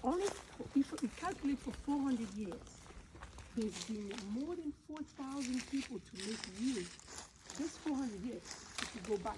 only if we calculate for 400 years, there's been more than 4,000 people to make years. Just 400 years, if you go back,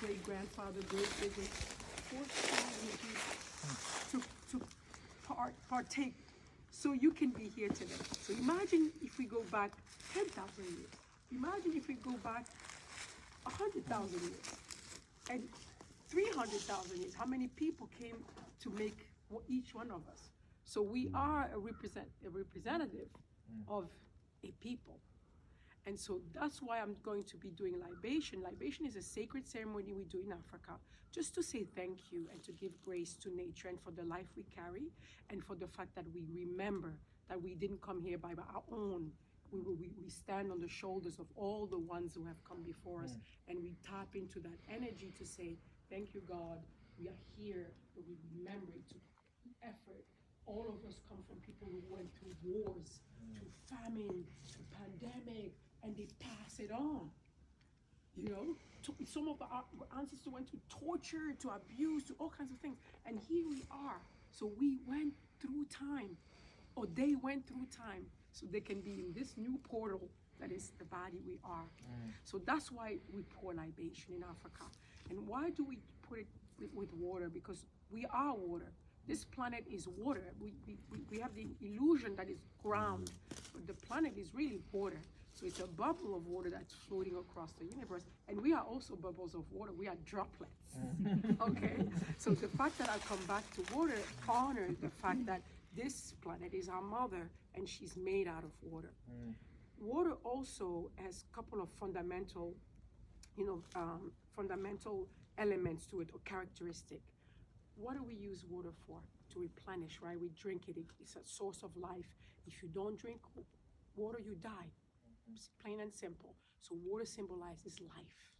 great grandfather, great 4,000 people to partake. So you can be here today. So imagine if we go back 10,000 years. Imagine if we go back 100,000 years and 300,000 years. How many people came to make each one of us? So we are a representative of a people. And so that's why I'm going to be doing libation. Libation is a sacred ceremony we do in Africa, just to say thank you and to give grace to nature and for the life we carry, and for the fact that we remember that we didn't come here by our own. We stand on the shoulders of all the ones who have come before us, and we tap into that energy to say, thank you, God, we are here, but we remember it took effort. All of us come from people who went through wars, to famine, to pandemic, and they pass it on. You know, some of our ancestors went through torture, to abuse, to all kinds of things. And here we are. So we went through time, or they went through time, so they can be in this new portal that is the body we are. So that's why we pour libation in Africa. And why do we put it with water? Because we are water. This planet is water. We have the illusion that it's ground, but the planet is really water. So it's a bubble of water that's floating across the universe. And we are also bubbles of water. We are droplets. Okay? So the fact that I come back to water honors the fact that this planet is our mother and she's made out of water. Water also has a couple of fundamental, fundamental elements to it, or characteristic. What do we use water for? To replenish, right? We drink it. It's a source of life. If you don't drink water, you die. It's plain and simple. So water symbolizes life.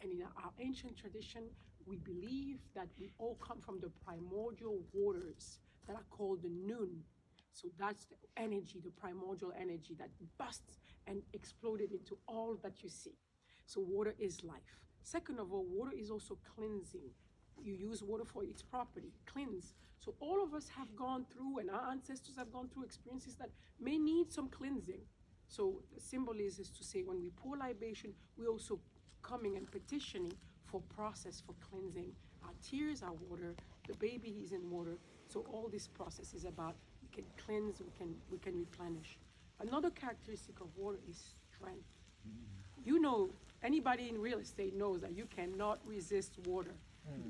And in our ancient tradition, we believe that we all come from the primordial waters that are called the Nun. So that's the energy, the primordial energy that busts and exploded into all that you see. So water is life. Second of all, water is also cleansing. You use water for its property, cleanse. So all of us have gone through, and our ancestors have gone through experiences that may need some cleansing. So the symbol is to say when we pour libation, we're also coming and petitioning for process for cleansing. Our tears are water, the baby is in water. So all this process is about we can cleanse, we can replenish. Another characteristic of water is strength. You know, anybody in real estate knows that you cannot resist water.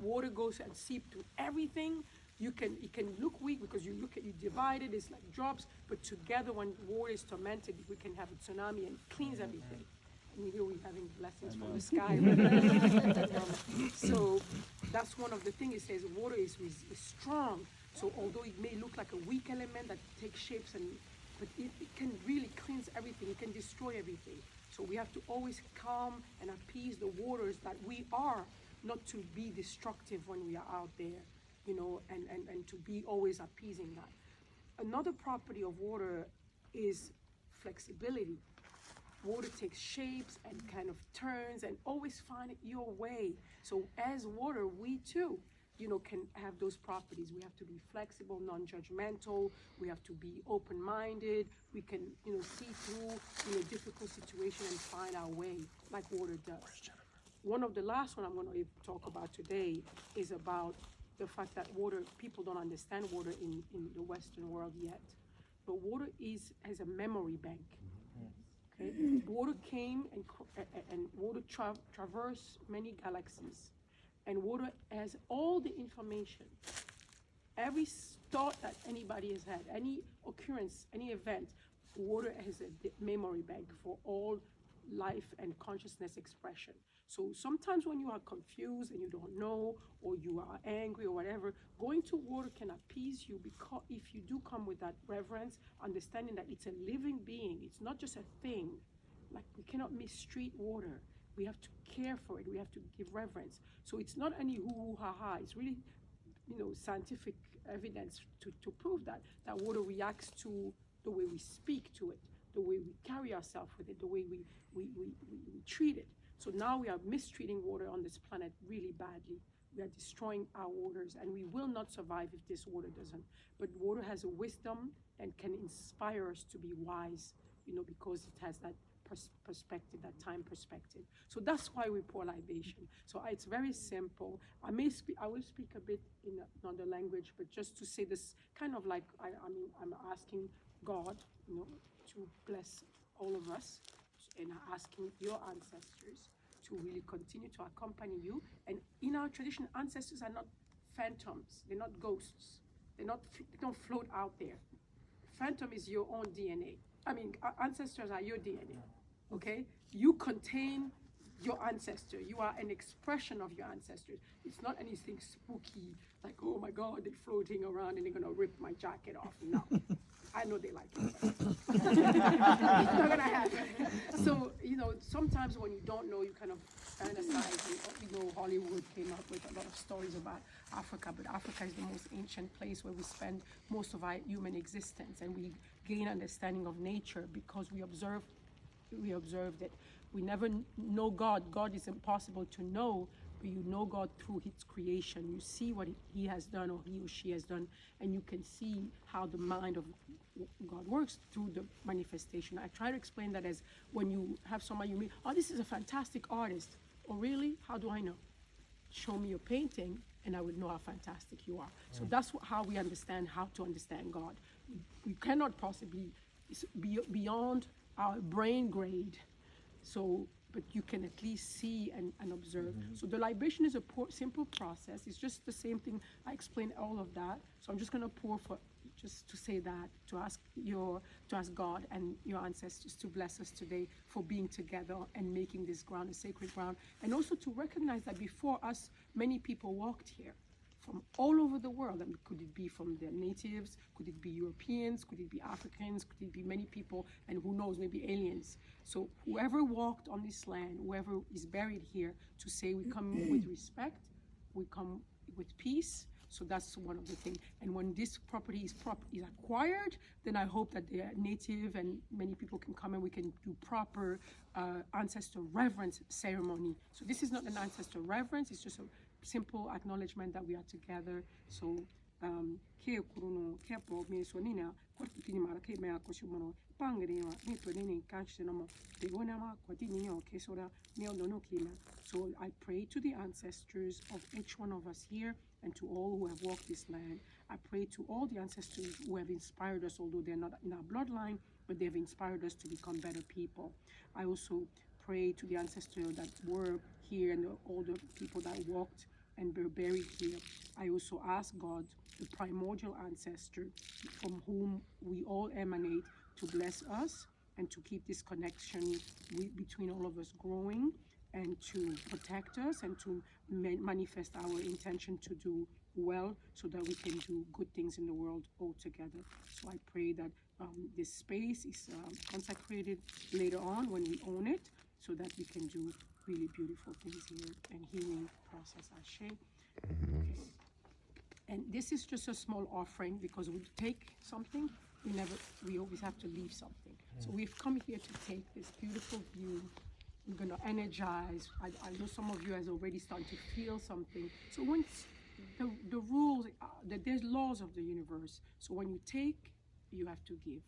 Water goes and seep through everything. It can look weak because you divide it, it's like drops, but together when water is tormented, we can have a tsunami and cleans everything. And here we're having blessings from the sky. So that's one of the things. It says water is strong. So although it may look like a weak element that takes shapes, but it can really cleanse everything. It can destroy everything. So we have to always calm and appease the waters that we are, not to be destructive when we are out there, and to be always appeasing that. Another property of water is flexibility. Water takes shapes and kind of turns and always find your way. So as water, we too, can have those properties. We have to be flexible, non-judgmental. We have to be open-minded. We can, see through difficult situation and find our way like water does. One of the last one I'm going to talk about today is about the fact that water, people don't understand water in the Western world yet. But water has a memory bank. Okay? Water came and water traversed many galaxies. And water has all the information. Every thought that anybody has had, any occurrence, any event, water has a memory bank for all life and consciousness expression. So sometimes when you are confused and you don't know, or you are angry or whatever, going to water can appease you, because if you do come with that reverence, understanding that it's a living being, it's not just a thing. Like, we cannot mistreat water. We have to care for it. We have to give reverence. So it's not any hoo-hoo, ha-ha. It's really, scientific evidence to prove that water reacts to the way we speak to it, the way we carry ourselves with it, the way we treat it. So now we are mistreating water on this planet really badly. We are destroying our waters, and we will not survive if this water doesn't. But water has a wisdom and can inspire us to be wise, because it has that perspective, that time perspective. So that's why we pour libation. So it's very simple. I will speak a bit in another language, but just to say this, kind of like I'm asking God, to bless all of us, and asking your ancestors to really continue to accompany you. And in our tradition, ancestors are not phantoms. They're not ghosts. They don't float out there. Phantom is your own DNA. Ancestors are your DNA, okay? You contain your ancestor. You are an expression of your ancestors. It's not anything spooky, like, oh my God, they're floating around and they're gonna rip my jacket off. No. I know they like it. It's not gonna happen. So, sometimes when you don't know, you kind of fantasize. Hollywood came up with a lot of stories about Africa, but Africa is the most ancient place where we spend most of our human existence, and we gain understanding of nature because we observe that we never know God. God is impossible to know, but you know God through his creation. You see what he has done, or he or she has done, and you can see how the mind of God works through the manifestation. I try to explain that as when you have somebody you meet, oh, this is a fantastic artist. Oh, really? How do I know? Show me your painting, and I would know how fantastic you are. So that's how we understand how to understand God. We cannot possibly be beyond our brain grade. So, but you can at least see and observe. So the libation is a simple process. It's just the same thing. I explained all of that. So I'm just going to pour just to say that, to ask God and your ancestors to bless us today for being together and making this ground a sacred ground. And also to recognize that before us, many people walked here from all over the world. And could it be from the natives? Could it be Europeans? Could it be Africans? Could it be many people? And who knows, maybe aliens. So whoever walked on this land, whoever is buried here, to say we come with respect, we come with peace. So that's one of the things. And when this property is acquired, then I hope that the native and many people can come and we can do proper ancestor reverence ceremony. So this is not an ancestor reverence, it's just a simple acknowledgement that we are together. So ke kuruno ke po me sonina kortini mara ke me akoshimono pangri ni to nini kanchinomo de onama kwatini ke sora me onono kila. So I pray to the ancestors of each one of us here and to all who have walked this land. I pray to all the ancestors who have inspired us, although they're not in our bloodline, but they've inspired us to become better people. I also pray to the ancestors that were here and all the people that walked and were buried here. I also ask God, the primordial ancestor from whom we all emanate, to bless us and to keep this connection between all of us growing, and to protect us and to manifest our intention to do well so that we can do good things in the world all together. So I pray that this space is consecrated later on when we own it, so that we can do really beautiful things here and healing process. Ashe. Okay. And this is just a small offering, because we take something, we always have to leave something. So we've come here to take this beautiful view. We're going to energize. I know some of you has already started to feel something. So once the rules, there's laws of the universe. So when you take, you have to give.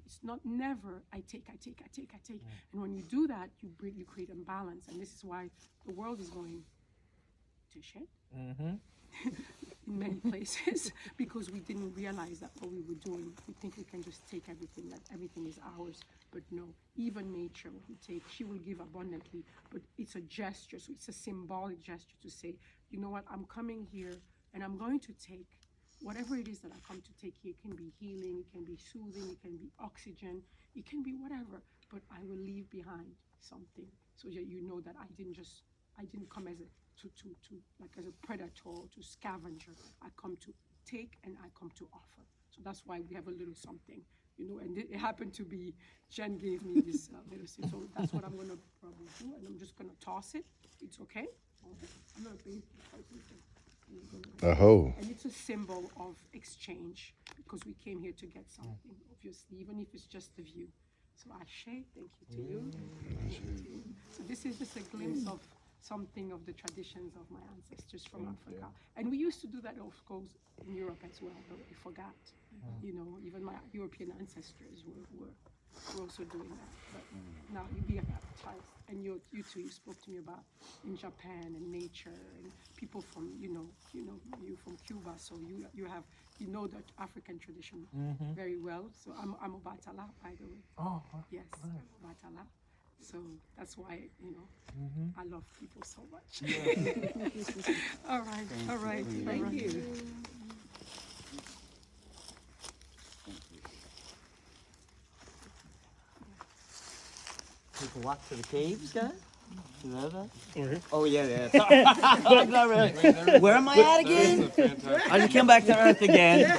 It's not never I take. And when you do that, you create imbalance. And this is why the world is going to shit. In many places, because we didn't realize that what we were doing. We think we can just take everything, that everything is ours. But no, even nature, when you take, she will give abundantly. But it's a gesture, so it's a symbolic gesture to say, you know what, I'm coming here and I'm going to take whatever it is that I come to take here. It can be healing, it can be soothing, it can be oxygen, it can be whatever. But I will leave behind something, so that you know that I didn't come as as a predator, to scavenger. I come to take and I come to offer. So that's why we have a little something, and it happened to be, Jen gave me this little thing. So that's what I'm going to probably do, and I'm just going to toss it. It's okay? I'm going to bring it. And it's a symbol of exchange, because we came here to get something, obviously, even if it's just the view. So Ashe, thank you to you. So this is just a glimpse of something of the traditions of my ancestors from Africa. And we used to do that, of course, in Europe as well, but we forgot. You know, even my European ancestors were also doing that. But now you be baptized, and you too, you spoke to me about in Japan and nature and people from, you from Cuba, so you have, the African tradition very well. So I'm Obatala, by the way. Oh, Yes, Obatala. So that's why, I love people so much. All right, all right. Thank you. Take a walk to the caves, guys. Is that that? Okay. Oh yeah. Not really. Where am I at again? I just came back to Earth again.